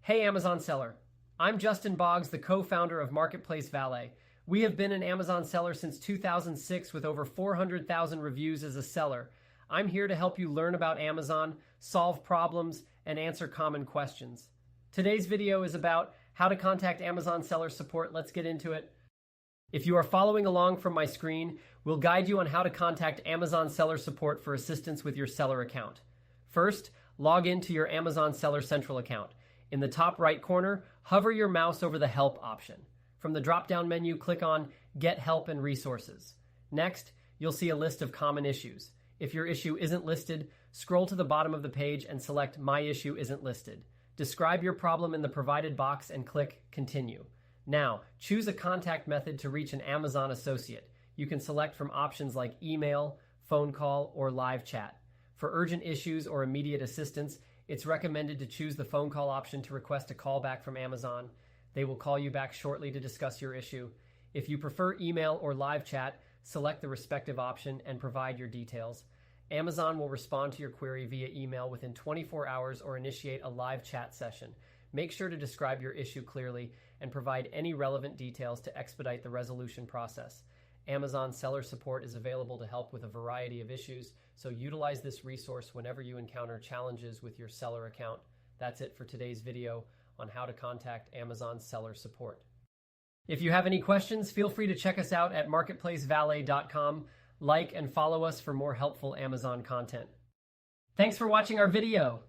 Hey Amazon seller, I'm Justin Boggs, the co-founder of Marketplace Valet. We have been an Amazon seller since 2006 with over 400,000 reviews as a seller. I'm here to help you learn about Amazon, solve problems, and answer common questions. Today's video is about how to contact Amazon seller support. Let's get into it. If you are following along from my screen, we'll guide you on how to contact Amazon seller support for assistance with your seller account. First, log into your Amazon Seller Central account. In the top right corner, hover your mouse over the Help option. From the drop-down menu, click on Get Help and Resources. Next, you'll see a list of common issues. If your issue isn't listed, scroll to the bottom of the page and select My Issue Isn't Listed. Describe your problem in the provided box and click Continue. Now, choose a contact method to reach an Amazon associate. You can select from options like email, phone call, or live chat. For urgent issues or immediate assistance, it's recommended to choose the phone call option to request a call back from Amazon. They will call you back shortly to discuss your issue. If you prefer email or live chat, select the respective option and provide your details. Amazon will respond to your query via email within 24 hours or initiate a live chat session. Make sure to describe your issue clearly and provide any relevant details to expedite the resolution process. Amazon seller support is available to help with a variety of issues, so utilize this resource whenever you encounter challenges with your seller account. That's it for today's video on how to contact Amazon seller support. If you have any questions, feel free to check us out at marketplacevalet.com. Like and follow us for more helpful Amazon content. Thanks for watching our video.